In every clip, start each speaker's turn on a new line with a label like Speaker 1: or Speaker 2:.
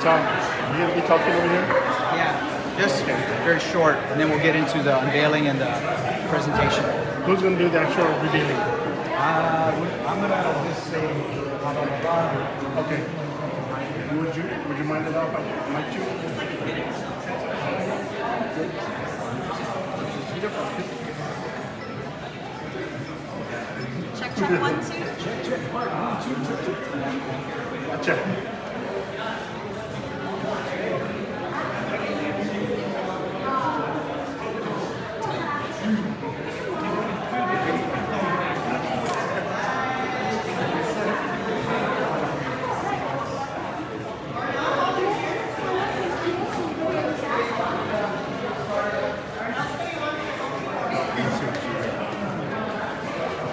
Speaker 1: Tom, you going to be talking over here?
Speaker 2: Yeah, just very short, and then we'll get into the unveiling and the presentation.
Speaker 1: Who's going to do the actual revealing?
Speaker 2: I'm going to just say,
Speaker 1: Okay. Would you mind it off? Might you?
Speaker 3: Check, 1, 2.
Speaker 1: Check.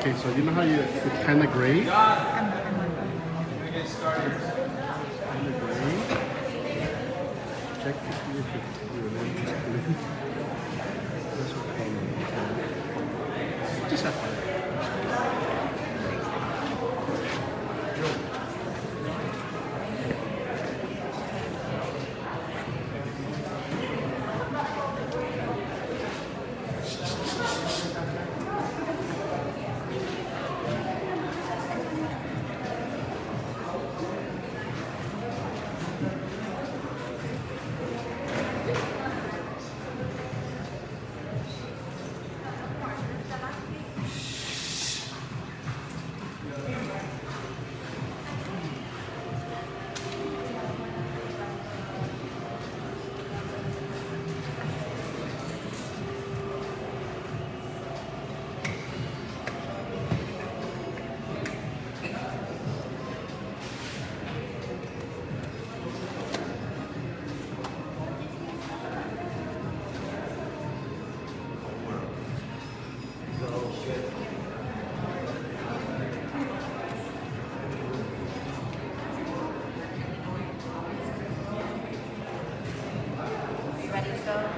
Speaker 1: Okay, so you know how it's kind of gray?
Speaker 2: get started.
Speaker 1: Kind of gray. Check to see if it's blue. This will come in. Just have fun.
Speaker 3: Ready to go?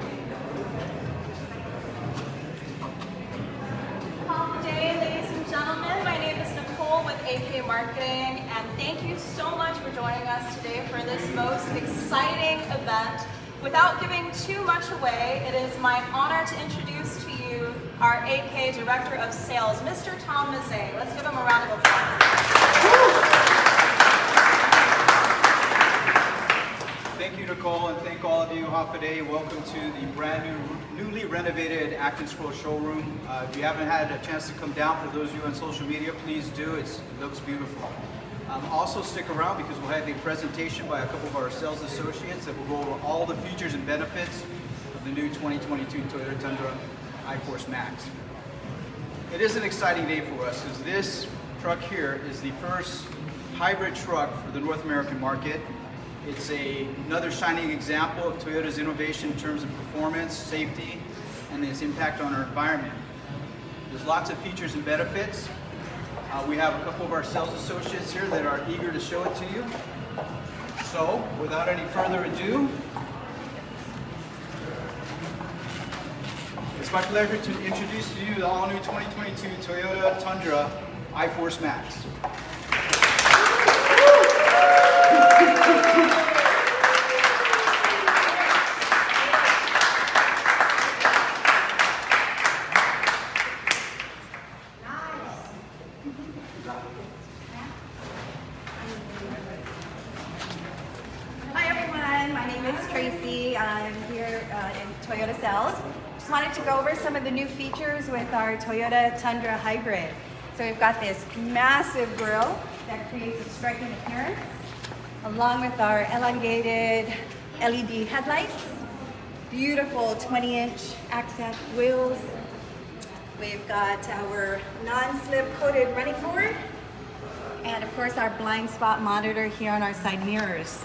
Speaker 3: Good day, ladies and gentlemen. My name is Nicole with AK Marketing, and thank you so much for joining us today for this most exciting event. Without giving too much away, it is my honor to introduce to you our AK Director of Sales, Mr. Tom Mazzei. Let's give him a round of applause.
Speaker 2: Thank you, Nicole, and thank all of you. Hafaday, welcome to the brand newly renovated Act & Scroll showroom. If you haven't had a chance to come down, for those of you on social media, please do. It looks beautiful. Also stick around because we'll have a presentation by a couple of our sales associates that will go over all the features and benefits of the new 2022 Toyota Tundra iForce Max. It is an exciting day for us because this truck here is the first hybrid truck for the North American market. It's another shining example of Toyota's innovation in terms of performance, safety, and its impact on our environment. There's lots of features and benefits. We have a couple of our sales associates here that are eager to show it to you. So, without any further ado, it's my pleasure to introduce to you the all-new 2022 Toyota Tundra iForce Max.
Speaker 3: Hi everyone, my name is Tracy. I'm here in Toyota Sales. Just wanted to go over some of the new features with our Toyota Tundra Hybrid. So we've got this massive grille that creates a striking appearance, along with our elongated LED headlights, beautiful 20-inch accent wheels. We've got our non-slip coated running board, and of course our blind spot monitor here on our side mirrors.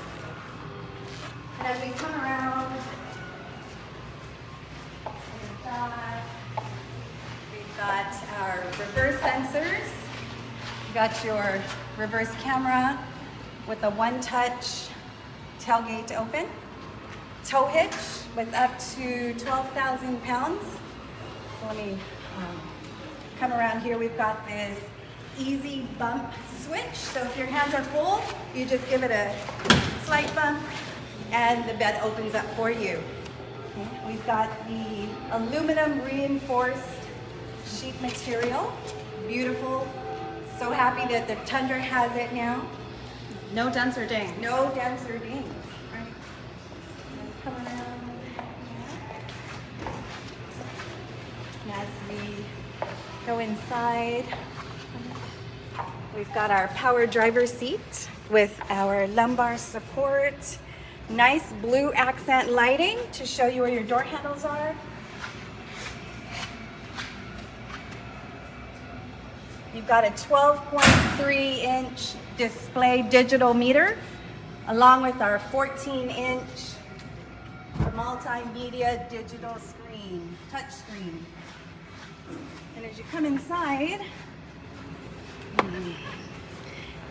Speaker 3: And as we come around, we've got our reverse sensors. You've got your reverse camera with a one-touch tailgate open, tow hitch with up to 12,000 pounds. So let me come around here. We've got this easy bump switch. So if your hands are full, you just give it a slight bump and the bed opens up for you. We've got the aluminum reinforced sheet material. Beautiful. So happy that the Tundra has it now.
Speaker 4: No dents or dings.
Speaker 3: No dents or dings. Right. Come around. And as we go inside, we've got our power driver seat with our lumbar support. Nice blue accent lighting to show you where your door handles are. You've got a 12.3-inch display digital meter, along with our 14-inch multimedia digital screen, touch screen. And as you come inside,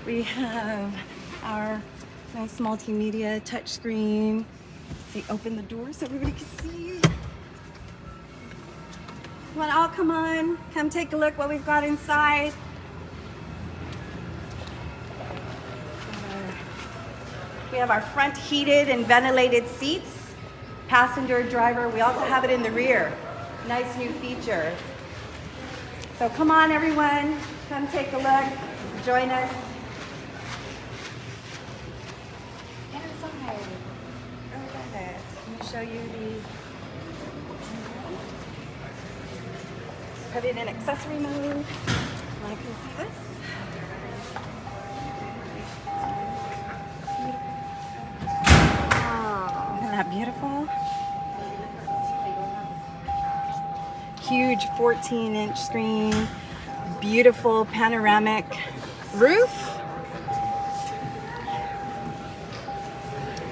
Speaker 3: we have our nice multimedia touch screen. See, open the door so everybody can see. Well, all come on, come take a look what we've got inside. We have our front heated and ventilated seats, passenger, driver. We also have it in the rear. Nice new feature. So come on, everyone, come take a look, join us. Get inside. Go ahead. Let me show you the. Put it in accessory mode. I can see this. Isn't that beautiful? Huge 14-inch screen, beautiful panoramic roof.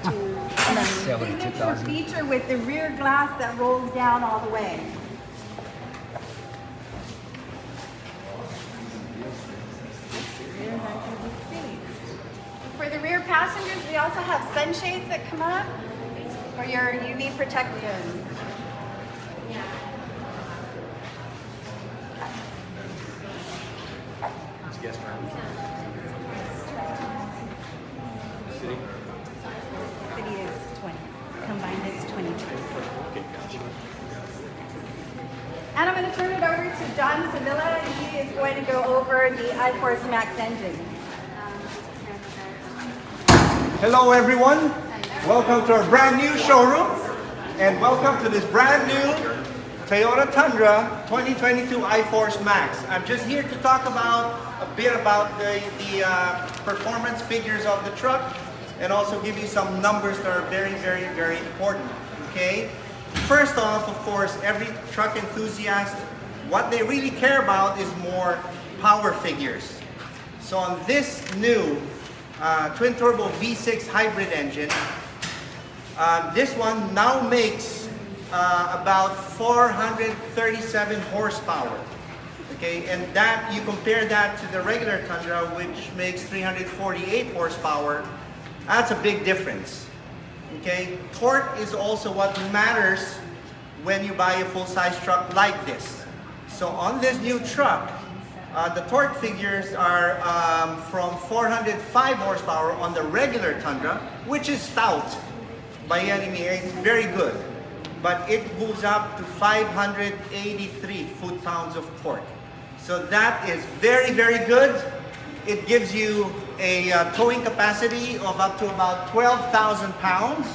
Speaker 3: And a signature feature with the rear glass that rolls down all the way. For the rear passengers, we also have sunshades that come up for your UV protection.
Speaker 1: It's guest room. City?
Speaker 3: City is 20. Combined is 22.
Speaker 1: Okay, gotcha.
Speaker 3: And I'm going to turn it over to John Sevilla, and he is going to go over the iForce Max engine.
Speaker 2: Hello everyone, welcome to our brand new showroom and welcome to this brand new Toyota Tundra 2022 iForce Max. I'm just here to talk about a bit about the performance figures of the truck and also give you some numbers that are very, very, very important, okay? First off, of course, every truck enthusiast, what they really care about is more power figures. So on this new twin turbo V6 hybrid engine. This one now makes about 437 horsepower. Okay, and that you compare that to the regular Tundra, which makes 348 horsepower. That's a big difference. Okay, torque is also what matters when you buy a full-size truck like this. So on this new truck, the torque figures are from 405 horsepower on the regular Tundra, which is stout by any means, it's very good. But it moves up to 583 foot-pounds of torque. So that is very, very good. It gives you a towing capacity of up to about 12,000 pounds.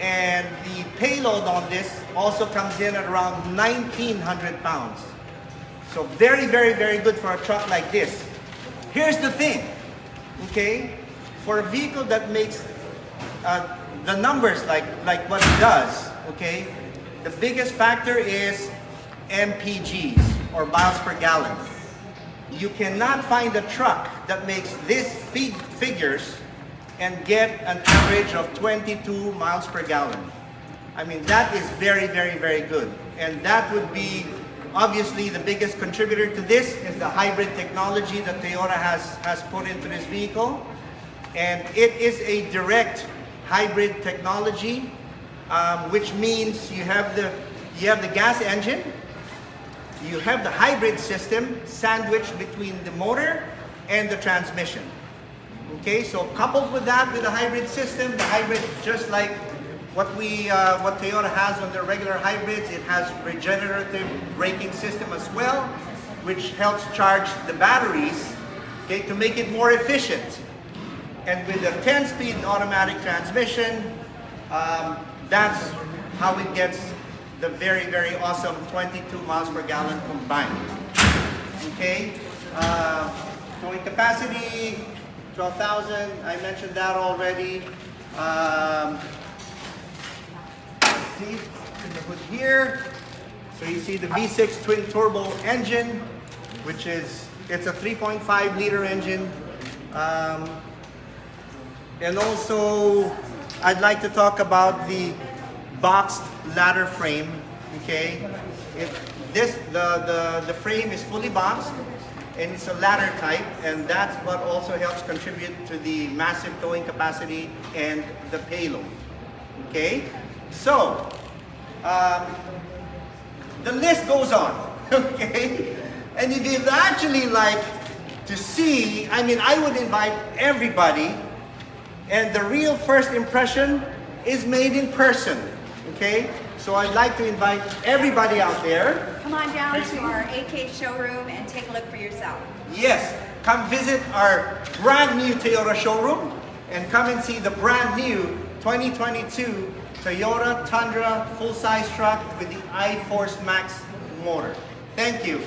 Speaker 2: And the payload on this also comes in at around 1,900 pounds. So very, very, very good for a truck like this. Here's the thing, okay? For a vehicle that makes the numbers like what it does, okay? The biggest factor is MPGs, or miles per gallon. You cannot find a truck that makes this figures and get an average of 22 miles per gallon. I mean, that is very, very, very good. And that would be obviously the biggest contributor to this is the hybrid technology that Toyota has put into this vehicle. And it is a direct hybrid technology, which means you have the gas engine, you have the hybrid system sandwiched between the motor and the transmission.
Speaker 5: Okay, so coupled with that, with the hybrid system, the hybrid, just like what Toyota has on their regular hybrids, it has regenerative braking system as well, which helps charge the batteries, okay, to make it more efficient. And with the 10-speed automatic transmission, that's how it gets the very, very awesome 22 miles per gallon combined. Okay, towing capacity 12,000. I mentioned that already. See in the hood here. So you see the V6 twin turbo engine, which is it's a 3.5 liter engine. And also, I'd like to talk about the boxed ladder frame. Okay, the frame is fully boxed, and it's a ladder type, and that's what also helps contribute to the massive towing capacity and the payload. Okay, so the list goes on. Okay, and if you'd actually like to see, I mean, I would invite everybody. And the real first impression is made in person, okay? So I'd like to invite everybody out there.
Speaker 3: Come on down to our AK showroom and take a look for yourself.
Speaker 5: Yes, come visit our brand new Toyota showroom and come and see the brand new 2022 Toyota Tundra full-size truck with the I-Force Max motor. Thank you.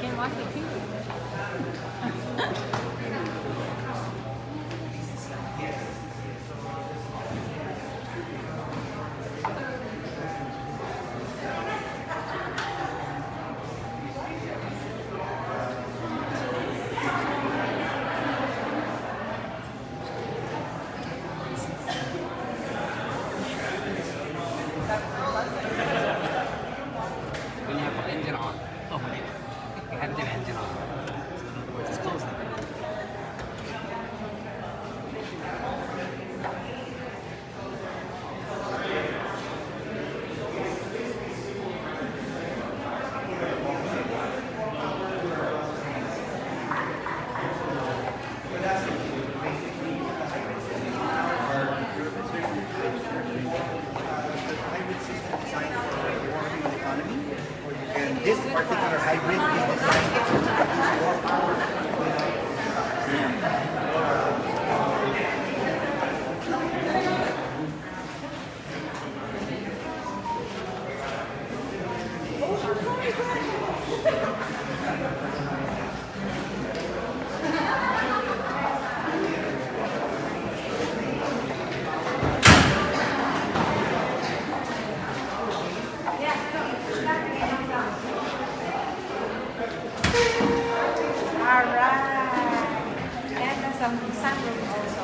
Speaker 4: Can't watch the TV.
Speaker 6: When you have the engine on. Oh, wait. You have the engine on. So in other words, it's closed.
Speaker 5: Hybrid system designed for more fuel economy, and this particular hybrid is designed to produce more power.
Speaker 3: All right. And there's some sunroof also.